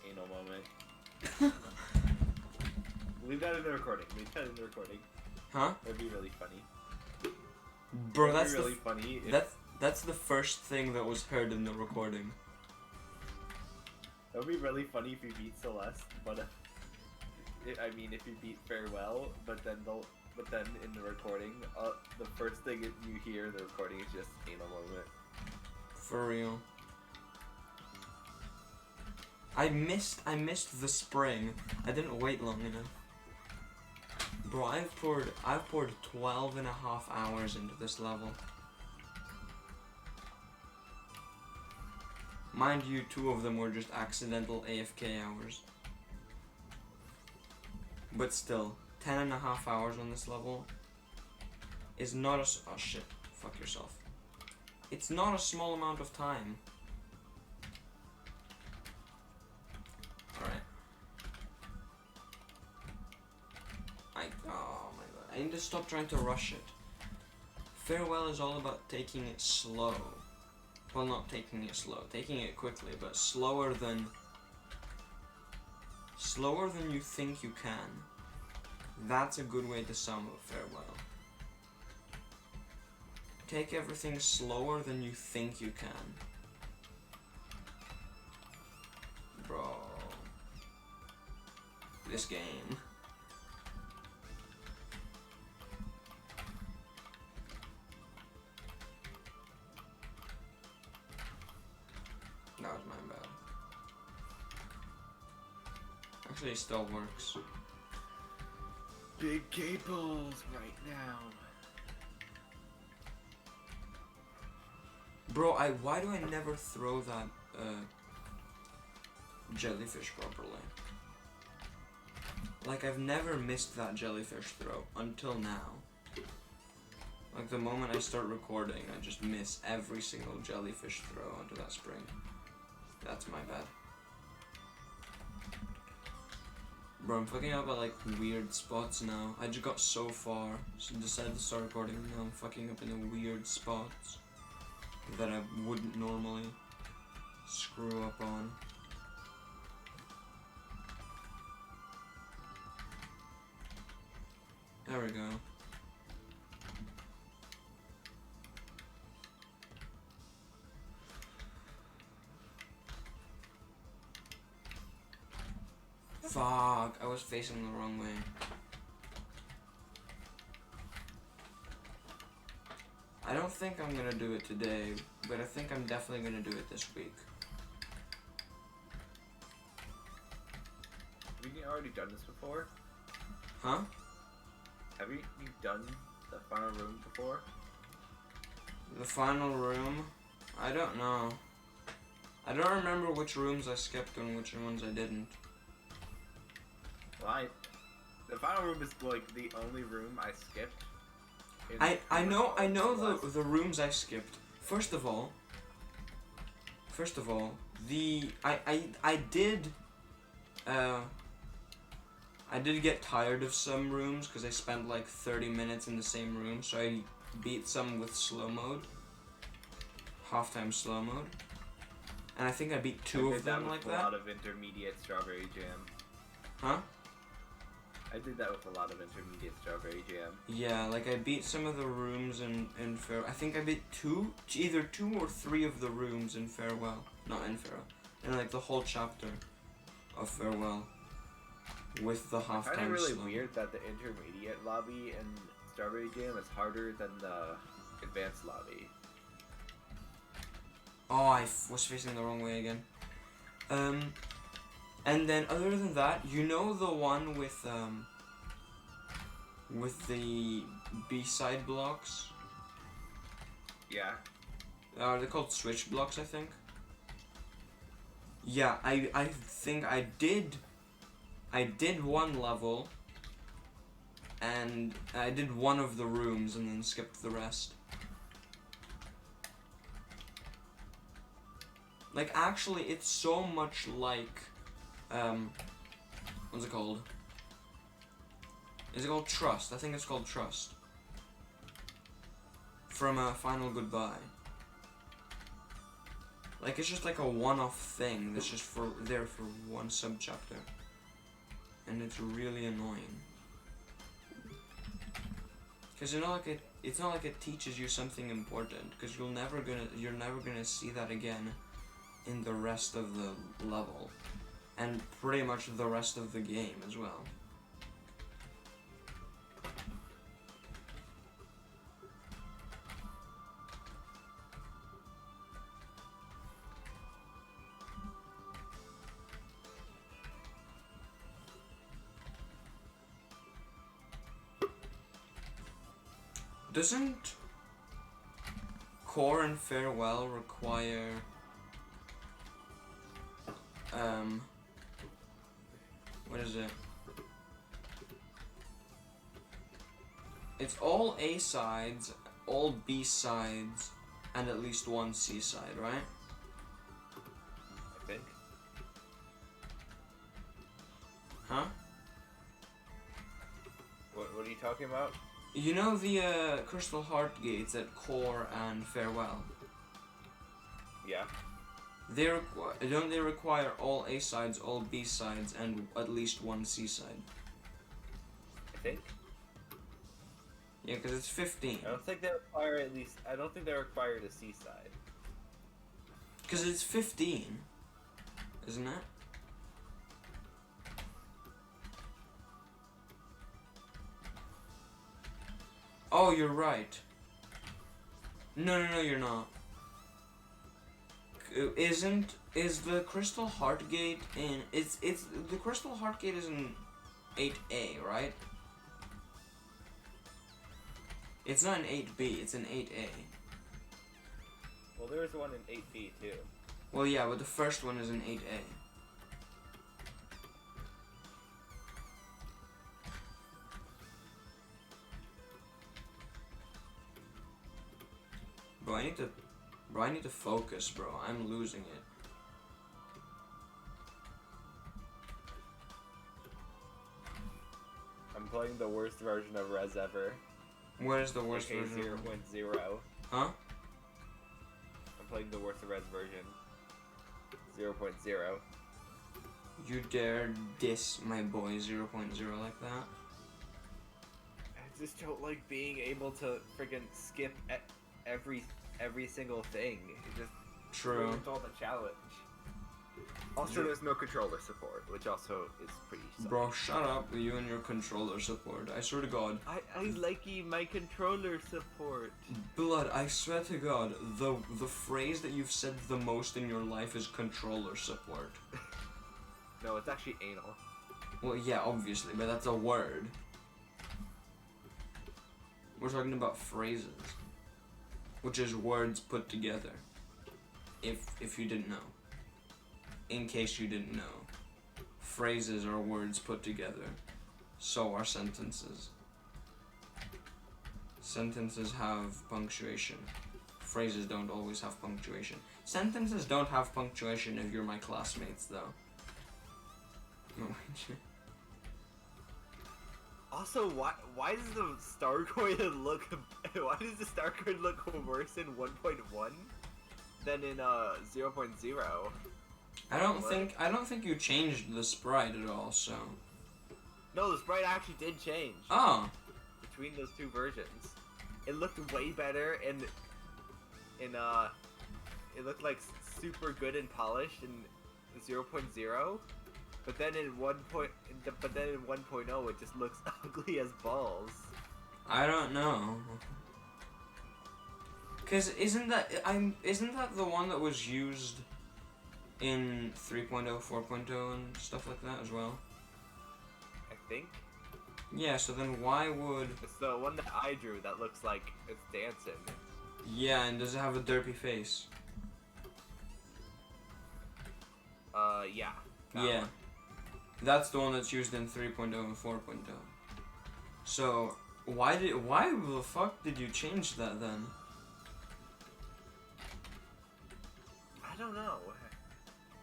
anal moment. Leave that in the recording. Leave that in the recording. Huh? That'd be really funny. Bro, That'd that's be really funny. that's the first thing that was heard in the recording. That would be really funny if you beat Celeste, but I mean, if you beat Farewell, but then in the recording, the first thing that you hear in the recording is just anal moment. For real. I missed the spring. I didn't wait long enough. Bro, I've poured 12.5 hours into this level. Mind you, 2 of them were just accidental AFK hours. But still, 10.5 hours on this level is not a oh shit, fuck yourself. It's not a small amount of time. Alright. Oh my god. I need to stop trying to rush it. Farewell is all about taking it slow. Well, not taking it slow, taking it quickly, but slower than you think you can. That's a good way to sum up Farewell. Take everything slower than you think you can. Bro. This game. That was my bad. Actually, it still works. Big cables right now. Bro, why do I never throw that jellyfish properly? Like, I've never missed that jellyfish throw until now. Like, the moment I start recording, I just miss every single jellyfish throw onto that spring. That's my bad. Bro, I'm fucking up at like weird spots now. I just got so far, so decided to start recording, and now I'm fucking up in the weird spots that I wouldn't normally screw up on. There we go. Fuck, I was facing the wrong way. I don't think I'm gonna do it today, but I think I'm definitely gonna do it this week. Have you already done this before? Huh? Have you done the final room before? The final room? I don't know. I don't remember which rooms I skipped and which ones I didn't. Well, the final room is like the only room I skipped. I know the rooms I skipped. First of all, I did get tired of some rooms because I spent like 30 minutes in the same room, so I beat some with slow mode, half-time slow mode, and I think I beat 2 of them like that. A lot of intermediate strawberry jam. Huh? I did that with a lot of intermediate strawberry jam. Yeah, like I beat some of the rooms in Farewell. I think I beat either 2 or 3 of the rooms in Farewell. Not in Farewell. In like the whole chapter of Farewell. With the half-time I find it really slow. weird that the intermediate lobby in Strawberry Jam is harder than the advanced lobby. Oh, I was facing the wrong way again. And then other than that, you know the one with the B-side blocks? Yeah. They're called switch blocks, I think. Yeah, I think I did one level, and I did one of the rooms and then skipped the rest. Like, actually, it's so much like, what's it called? Is it called Trust? I think it's called Trust. From Final Goodbye. Like, it's just like a one-off thing that's just there for one subchapter. And it's really annoying. Because it's not like it teaches you something important, because you're never gonna see that again in the rest of the level. And pretty much the rest of the game as well. Doesn't Core and Farewell require what is it? It's all A sides, all B sides, and at least one C side, right? I think. Huh? What are you talking about? You know the Crystal Heart gates at Core and Farewell? Yeah. Don't they require all A sides, all B sides, and at least one C side? I think. Yeah, because it's 15. I don't think they require at least. I don't think they require the C side. Because it's 15, isn't it? Oh, you're right. No, you're not. Is the Crystal Heart Gate in? It's the Crystal Heart Gate is in 8A, right? It's not in 8B. It's in 8A. Well, there is one in 8B too. Well, yeah, but the first one is in 8A. Bro, I need to focus, bro. I'm losing it. I'm playing the worst version of Res ever. What is the worst AK version? 0.0. Huh? I'm playing the worst Res version. 0.0. You dare diss my boy 0.0 like that? I just don't like being able to friggin' skip every single thing. It just True. ruins all the challenge. Also, there's no controller support, which also is pretty sucky. Bro, shut up with you and your controller support. I swear to God. I like my controller support. Blood, I swear to God, the phrase that you've said the most in your life is controller support. No, it's actually anal. Well, yeah, obviously, but that's a word. We're talking about phrases, which is words put together. If you didn't know. In case you didn't know. Phrases are words put together. So are sentences. Sentences have punctuation. Phrases don't always have punctuation. Sentences don't have punctuation if you're my classmates, though. Also, why does the star coin look worse in 1.1 than in 0.0? I don't think you changed the sprite at all, so. No, the sprite actually did change. Oh. Between those two versions. It looked way better and it looked like super good and polished in 0.0. But then in 1.0 it just looks ugly as balls. I don't know. Cause isn't that the one that was used in 3.0, 4.0 and stuff like that as well? I think. Yeah, so then why would... It's the one that I drew that looks like it's dancing. Yeah, and does it have a derpy face? Yeah. Yeah. One. That's the one that's used in 3.0 and 4.0. So, why the fuck did you change that then? I don't know.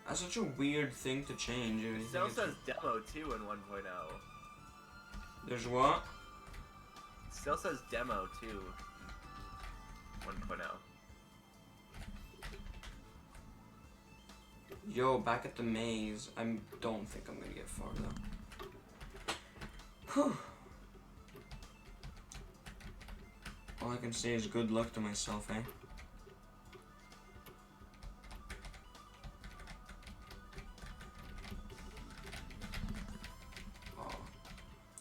That's such a weird thing to change. It still says demo too in 1.0. There's what? It still says demo too. 1.0. Yo, back at the maze. I don't think I'm gonna get far though. Whew. All I can say is good luck to myself, eh? Oh.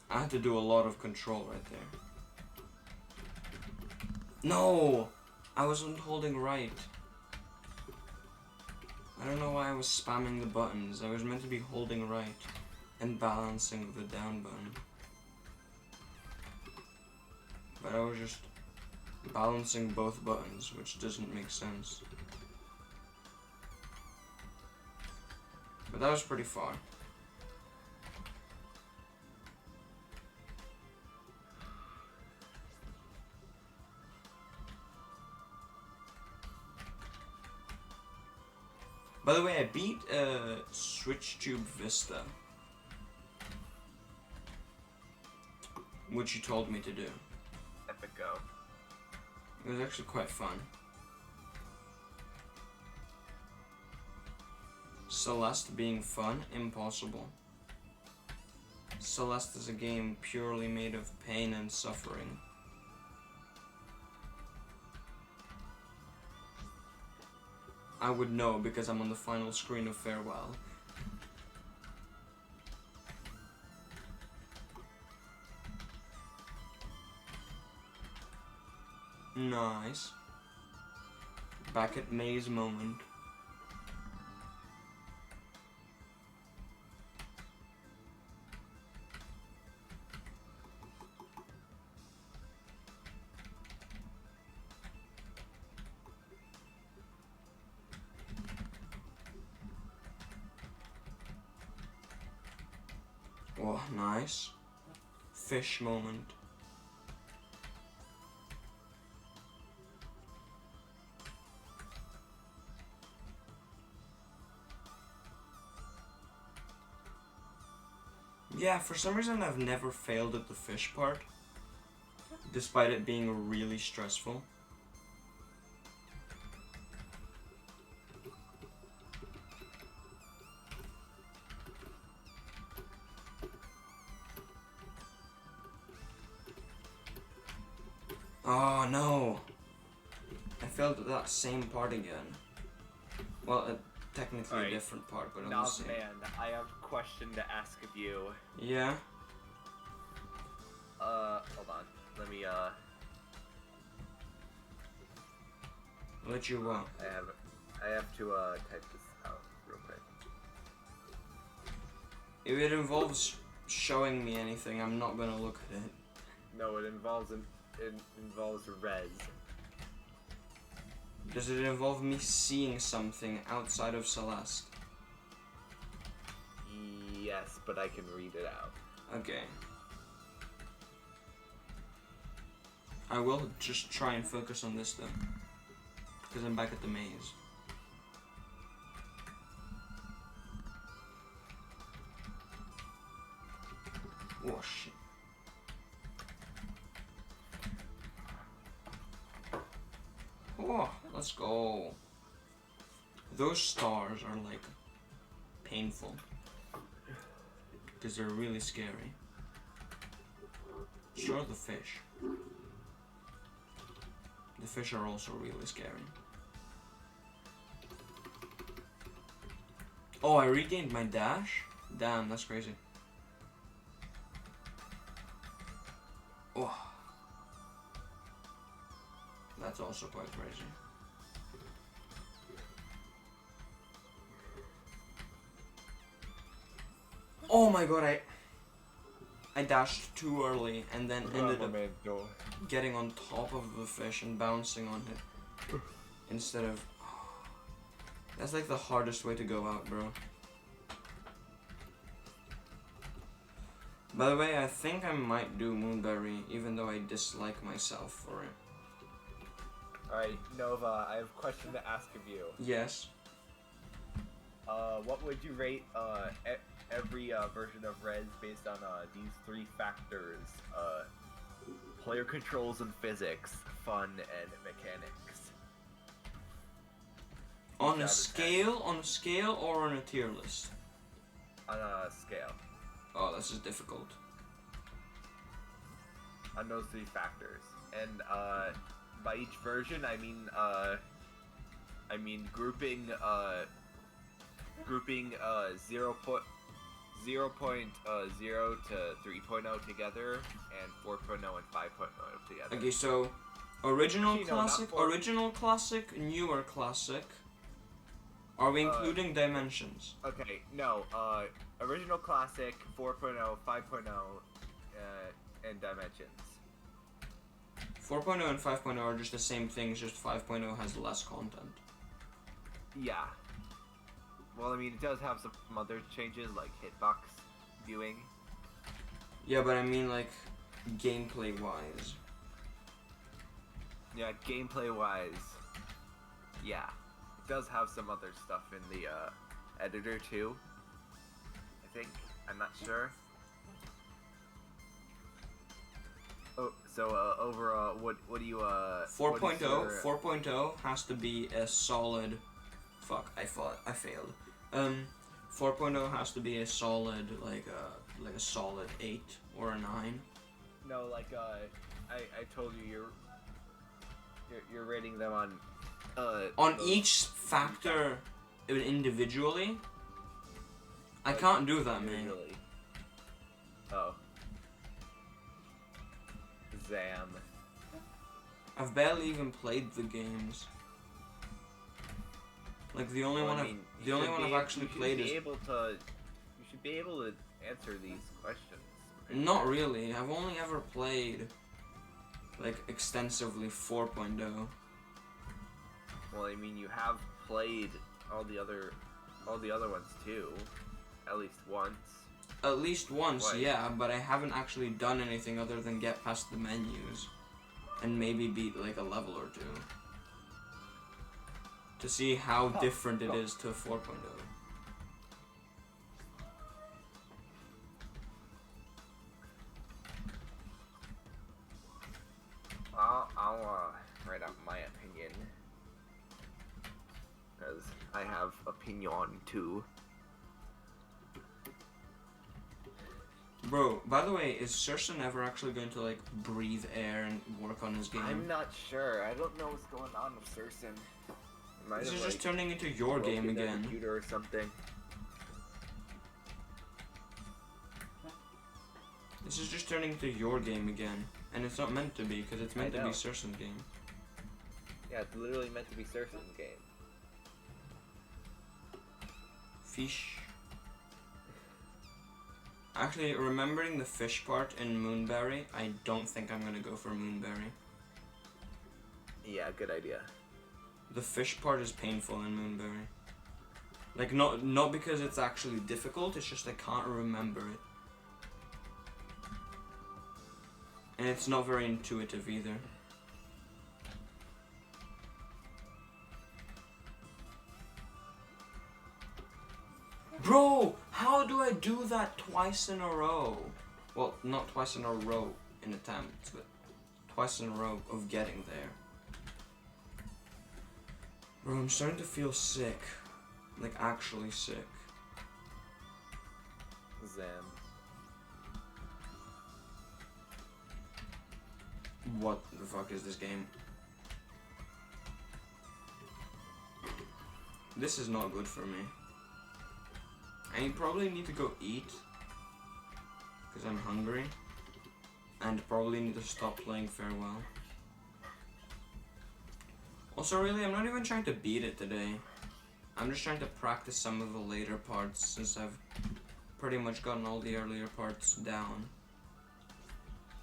I had to do a lot of control right there. No! I wasn't holding right. I don't know why I was spamming the buttons. I was meant to be holding right and balancing the down button. But I was just balancing both buttons, which doesn't make sense. But that was pretty far. By the way, I beat Switch Tube Vista, which you told me to do. Epic go. It was actually quite fun. Celeste being fun? Impossible. Celeste is a game purely made of pain and suffering. I would know because I'm on the final screen of Farewell. Nice. Back at May's moment. Oh, nice. Fish moment. Yeah, for some reason I've never failed at the fish part, despite it being really stressful. Oh no! I failed at that same part again. Well, technically a different part, but on the same. Man, I have a question to ask of you. Yeah? Hold on. Let me, Let you what? I have to, type this out real quick. If it involves showing me anything, I'm not gonna look at it. No, it involves res. Does it involve me seeing something outside of Celeste? Yes, but I can read it out. Okay. I will just try and focus on this though, because I'm back at the maze. Oh shit. Oh, let's go. Those stars are like painful because they're really scary. So are the fish. The fish are also really scary. Oh, I regained my dash? Damn, that's crazy. Oh. That's also quite crazy. Oh my god, I dashed too early and then ended up getting on top of the fish and bouncing on it instead of... That's like the hardest way to go out, bro. By the way, I think I might do Moonberry, even though I dislike myself for it. Alright, Nova, I have a question to ask of you. Yes. What would you rate, every, version of Res based on, these three factors? Player controls and physics, fun, and mechanics. On a scale, or on a tier list? On a scale. Oh, this is difficult. On those three factors, and by each version, I mean grouping 0.0 to 3.0 together, and 4.0 and 5.0 together. Okay, so original Actually, no, not classic, four. original classic, newer classic. Are we including dimensions? Okay, no. Original classic, 4.0, 5.0, and dimensions. 4.0 and 5.0 are just the same things, just 5.0 has less content. Yeah. Well, I mean, it does have some other changes like hitbox viewing. Yeah, but I mean like gameplay wise. Yeah, gameplay wise. Yeah. It does have some other stuff in the editor too. I think. I'm not sure. Oh, so overall, what do you 4.0 4.0 has to be a solid. Fuck, I failed. 4.0 has to be a solid like a solid 8 or a 9. No, like I told you you're rating them on those- each factor individually. I can't do that, man. individually. Oh. Zam. I've barely even played the games. Like the only Well, one I mean, the only one I've actually played is you should be able to answer these questions. not really. I've only ever played like extensively 4.0. Well, I mean, you have played all the other ones too, at least once. At least once, What? yeah, but I haven't actually done anything other than get past the menus and maybe beat like a level or two to see how different it is to 4.0. I'll write out my opinion, because I have opinion too. Bro, by the way, is Serson ever actually going to like breathe air and work on his game? I'm not sure. I don't know what's going on with Serson. This is just turning into your game again. Computer or something. This is just turning into your game again, and it's not meant to be because it's meant to be Serson's game. Yeah, it's literally meant to be Serson's game. Fish. Actually, remembering the fish part in Moonberry, I don't think I'm gonna go for Moonberry. Yeah, good idea. The fish part is painful in Moonberry. Like, not because it's actually difficult, it's just I can't remember it. And it's not very intuitive either. Bro, how do I do that twice in a row? Well, not twice in a row in attempts, but twice in a row of getting there. Bro, I'm starting to feel sick. Like, actually sick. Zam. What the fuck is this game? This is not good for me. I probably need to go eat because I'm hungry, and probably need to stop playing Farewell. Also, really, I'm not even trying to beat it today. I'm just trying to practice some of the later parts since I've pretty much gotten all the earlier parts down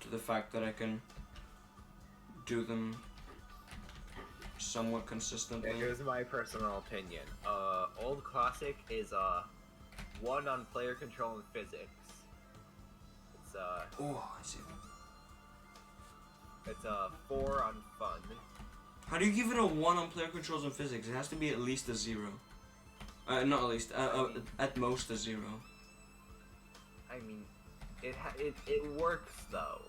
to the fact that I can do them somewhat consistently. Yeah, here's my personal opinion. Old Classic is 1 on player control and physics. It's Oh, I see. it's 4 on fun. How do you give it a 1 on player controls and physics? It has to be at least a 0. Not at least, at most a 0. I mean, it works though.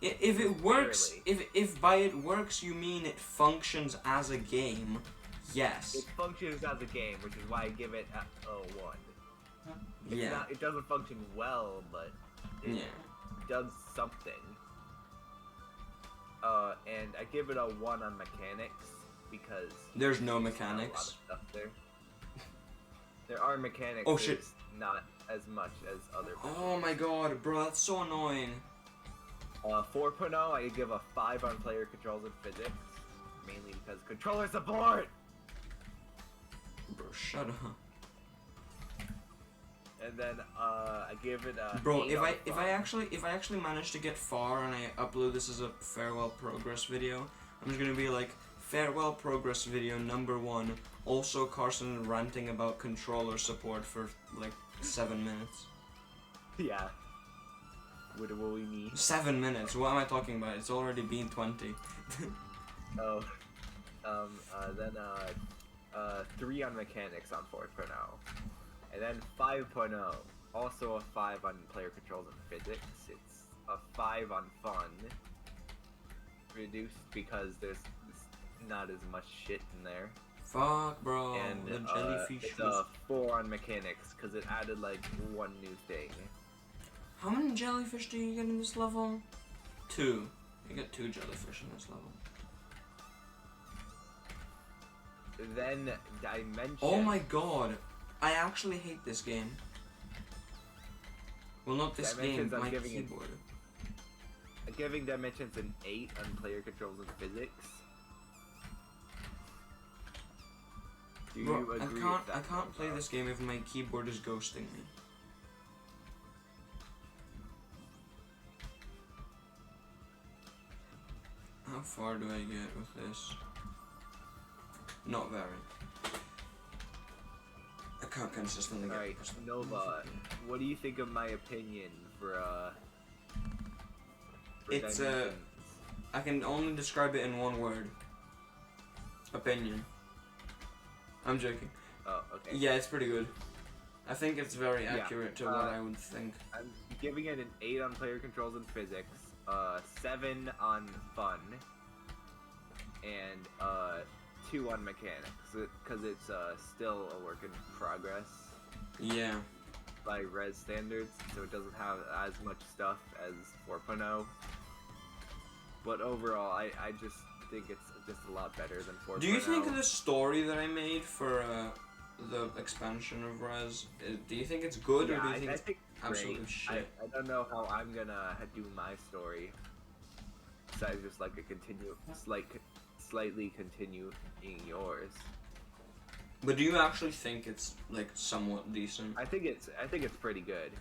If it works, if by it works you mean it functions as a game, Yes. It functions as a game, which is why I give it a 1. It's Yeah. not, it doesn't function well, but it Yeah. does something. And I give it a 1 on mechanics because There's no there's not a lot mechanics. of stuff there. There are mechanics. Oh, shit. There's not as much as other. Oh my god, bro, that's so annoying. 4.0, I give a 5 on player controls and physics, mainly because controller support. Bro, shut up. And then I give it a. Bro, 8 if on I fun. actually manage to get far and I upload this as a farewell progress video, I'm just gonna be like, farewell progress video number 1. Also Carson ranting about controller support for like 7 minutes. Yeah. What will we need? 7 minutes. What am I talking about? It's already been 20. Oh. Then 3 on mechanics on 4.0. And then 5.0, also a 5 on player controls and physics. It's a 5 on fun. Reduced because there's not as much shit in there. Fuck, bro. And The jellyfish it's was... a 4 on mechanics because it added like 1 new thing. How many jellyfish do you get in this level? 2. You get 2 jellyfish in this level. Then dimension. Oh my god. I actually hate this game. Well, not this Dimensions, game, I'm my giving it- keyboard. Giving dimensions an 8 on player controls and physics. Do Bro, you agree I with that? can't play this game if my keyboard is ghosting me. How far do I get with this? Not very. I can't consistently get Alright, past the- Nova, what do you think of my opinion for It's, Dimensions? I can only describe it in one word. Opinion. I'm joking. Oh, okay. Yeah, it's pretty good. I think it's very Yeah, accurate to what I would think. I'm giving it an 8 on player controls and physics, 7 on fun, and 2 on mechanics, because it's still a work in progress Yeah. by res standards, so it doesn't have as much stuff as 4.0. But overall, I just think it's just a lot better than 4.0. Do you think the story that I made for the expansion of Res, do you think it's good or do you think I it's think it's absolute great. shit? I don't know how I'm gonna do my story. Besides just like slightly continuing yours. But do you actually think it's like somewhat decent? I think it's pretty good.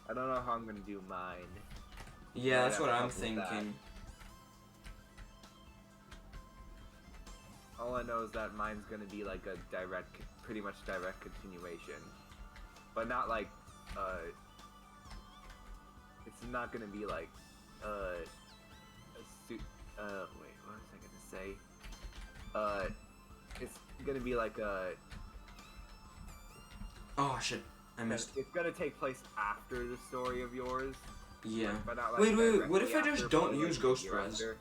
I don't know how I'm gonna do mine. Yeah, that's Yeah, what I'm something like that. thinking. All I know is that mine's gonna be like a pretty much direct continuation, but not like it's not gonna be like wait, what was I gonna say? It's gonna be like Oh shit, I missed. it's gonna take place after the story of yours. Yeah. But not, like, Wait, what if I directly just after, don't but, use like, Ghost year Res? after.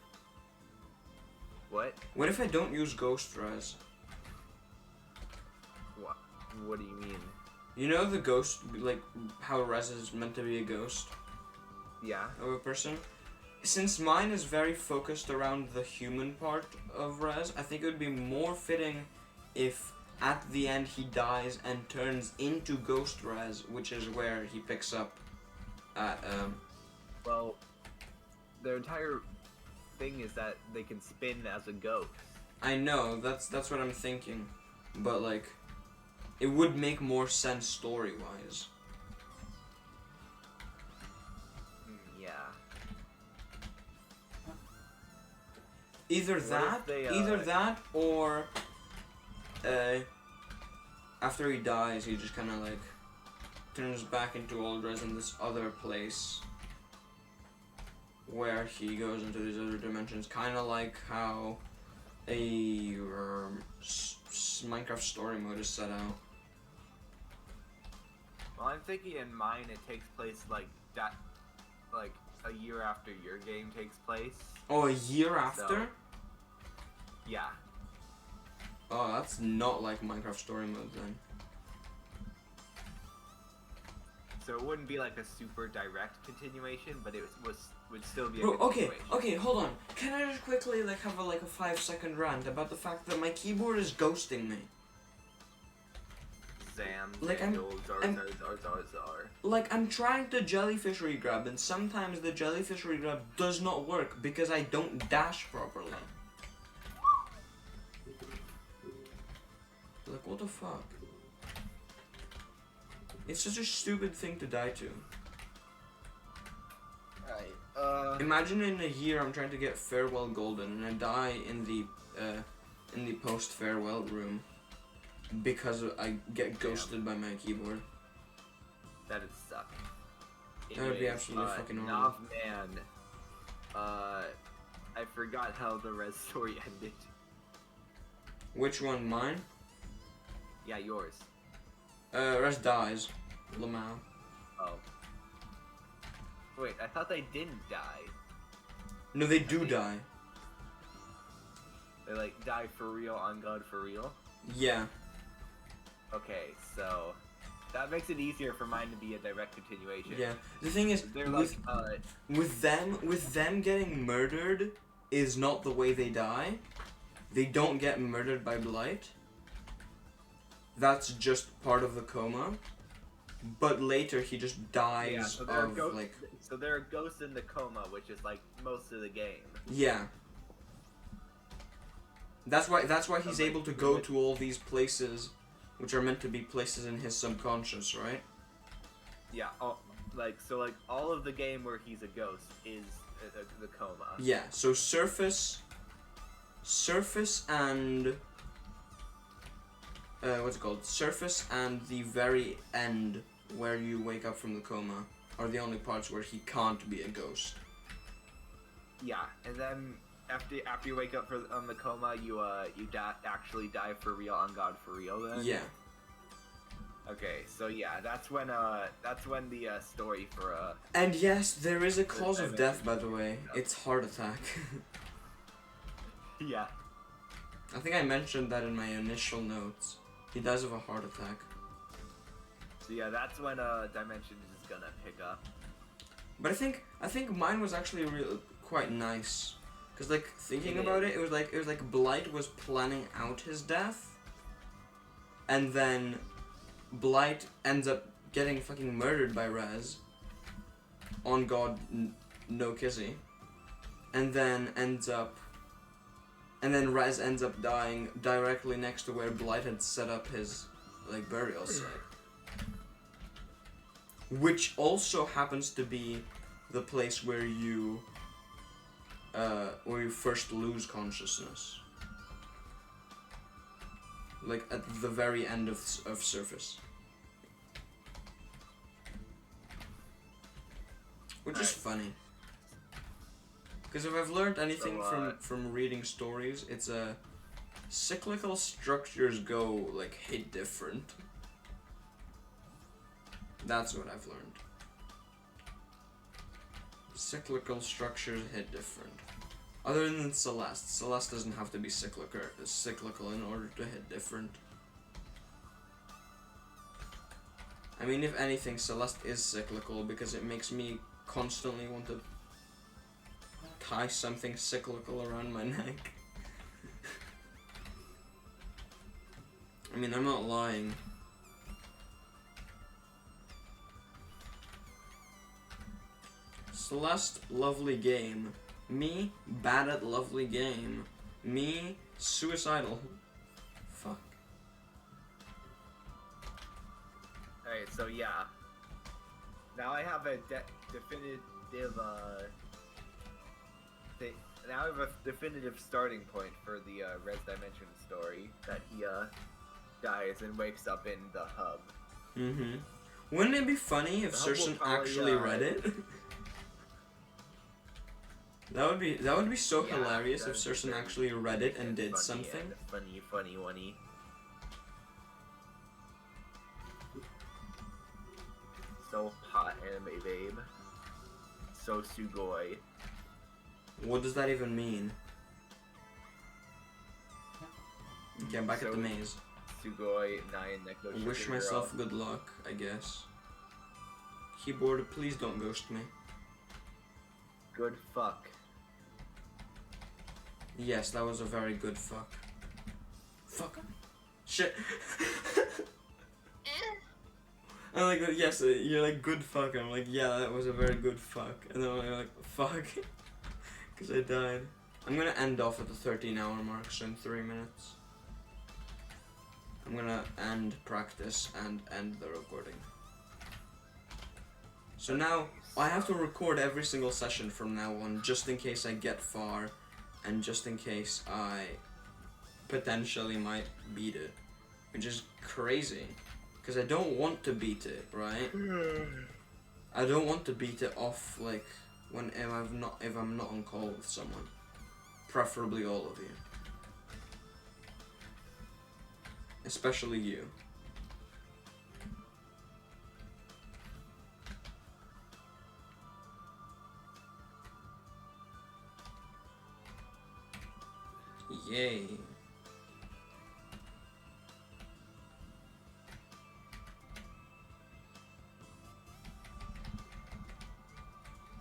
What? What if I don't use Ghost Res? What do you mean? You know the ghost, like how Res is meant to be a ghost Yeah. of a person? Since mine is very focused around the human part of Res, I think it would be more fitting if at the end he dies and turns into Ghost Res, which is where he picks up at, Well, their entire thing is that they can spin as a ghost. I know, that's what I'm thinking, but like, it would make more sense story-wise. Yeah. Either What that, if they, or after he dies, he just kind of like turns back into old Res in this other place where he goes into these other dimensions, kind of like how a Minecraft story mode is set out. Well, I'm thinking in mine it takes place like that, like a year after your game takes place. Oh, a year after? Yeah. Oh, that's not like Minecraft story mode then. So it wouldn't be like a super direct continuation, but it would still be a Bro, okay, continuation. okay, hold on. Can I just quickly like have a 5-second rant about the fact that my keyboard is ghosting me? Zam, Like, Like, I'm trying to jellyfish regrab, and sometimes the jellyfish regrab does not work because I don't dash properly. Like, what the fuck? It's such a stupid thing to die to. Right. Imagine in a year I'm trying to get farewell golden and I die in the post farewell room because I get ghosted by my keyboard. That'd suck. That would be absolutely fucking horrible. Nav man. I forgot how the res story ended. Which one? Mine? Yeah, yours. Res dies. Lamau. Oh. Wait, I thought they didn't die. No, they do die. They like die for real, on God for real? Yeah. Okay, so that makes it easier for mine to be a direct continuation. Yeah. The thing is, They're like, with them getting murdered is not the way they die. They don't get murdered by blight. That's just part of the coma. But later he just dies yeah, so they're of like. So they're a ghost in the coma, which is like most of the game. Yeah. That's why he's like, able to go to all these places, which are meant to be places in his subconscious, right? Yeah. So all of the game where he's a ghost is the coma. Yeah. So surface and what's it called? Surface and the very end where you wake up from the coma are the only parts where he can't be a ghost. Yeah, and then after you wake up from the coma, you actually die for real, on God for real. Then. Yeah. Okay, so yeah, that's when the story for And yes, there is a cause of death, by the way. It's heart attack. Yeah. I think I mentioned that in my initial notes. He dies of a heart attack. So yeah, that's when Dimensions is gonna pick up. But I think mine was actually quite nice, cause like thinking about it, it was like Blight was planning out his death, and then Blight ends up getting fucking murdered by Rez. On God, no kissy, and then Rez ends up dying directly next to where Blight had set up his like burial site. Which also happens to be the place where you first lose consciousness. Like at the very end of Surface. Which is funny. Because if I've learned anything from reading stories, it's cyclical structures go like hit different. That's what I've learned. Cyclical structures hit different. Other than Celeste. Celeste doesn't have to be cyclical in order to hit different. I mean, if anything, Celeste is cyclical because it makes me constantly want to tie something cyclical around my neck. I mean, I'm not lying. Celeste, lovely game. Me, bad at lovely game. Me, suicidal. Fuck. Alright, so yeah. Now I have a definitive thing. Now I have a definitive starting point for the Res Dimension story, that he dies and wakes up in the hub. Mm-hmm. Wouldn't it be funny if Serson actually read it? That would be so hilarious if Serson actually read it and did something. Funny. So hot, anime babe. So sugoi. What does that even mean? Okay, I'm back at the So- maze. Sugoi, Nine, Neko, Wish Sugar myself Girl. good luck, I guess. Keyboard, please don't ghost me. Good fuck. Yes, that was a very good fuck. Fuck. Shit. I'm like, yes, you're like, good fuck. I'm like, yeah, that was a very good fuck. And then I'm like, fuck. Because I died. I'm gonna end off at the 13-hour mark, so in 3 minutes. I'm gonna end practice and end the recording. So now, I have to record every single session from now on, just in case I get far, and just in case I potentially might beat it. Which is crazy. Because I don't want to beat it, right? I don't want to beat it off, like, if I'm not on call with someone. Preferably all of you. Especially you. Yay.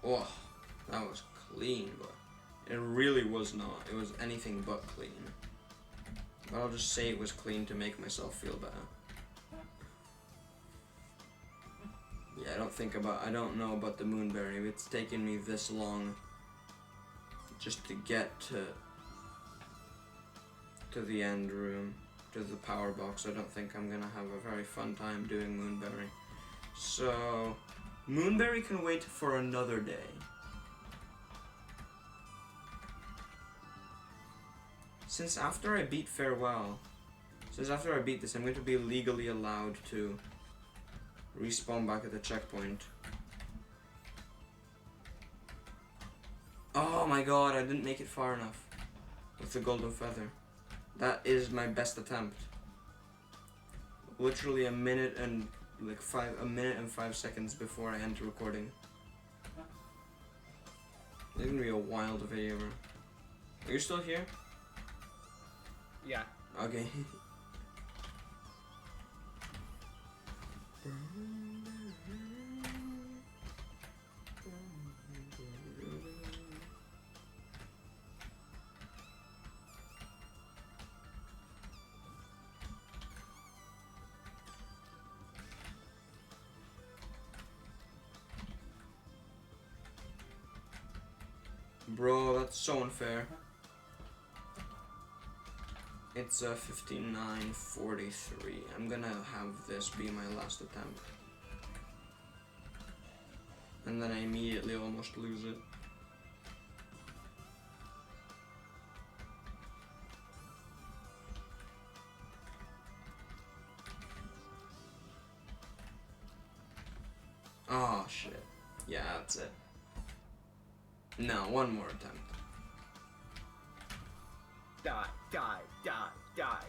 Oh, that was clean, but it really was not. It was anything but clean. But I'll just say it was clean to make myself feel better. Yeah, I don't know about the moonberry. If it's taken me this long just to get to the end room, to the power box, I don't think I'm gonna have a very fun time doing moonberry. So, moonberry can wait for another day. Since after I beat Farewell, since after I beat this, I'm going to be legally allowed to respawn back at the checkpoint. Oh my god, I didn't make it far enough with the golden feather. That is my best attempt. Literally a minute and 5 seconds before I end recording. It's gonna be a wild video, bro. Are you still here? Yeah. Okay. Bro, that's so unfair. It's 59:43. I'm gonna have this be my last attempt. And then I immediately almost lose it. Oh shit. Yeah, that's it. No, one more attempt. Die, die, die, die.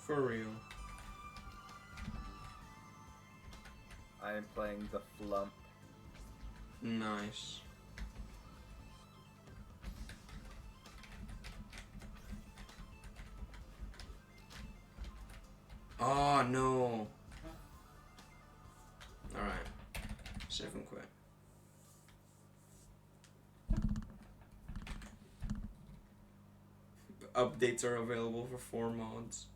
For real. I am playing the Flump. Nice. Oh no. Alright. Save and quit. Updates are available for 4 mods.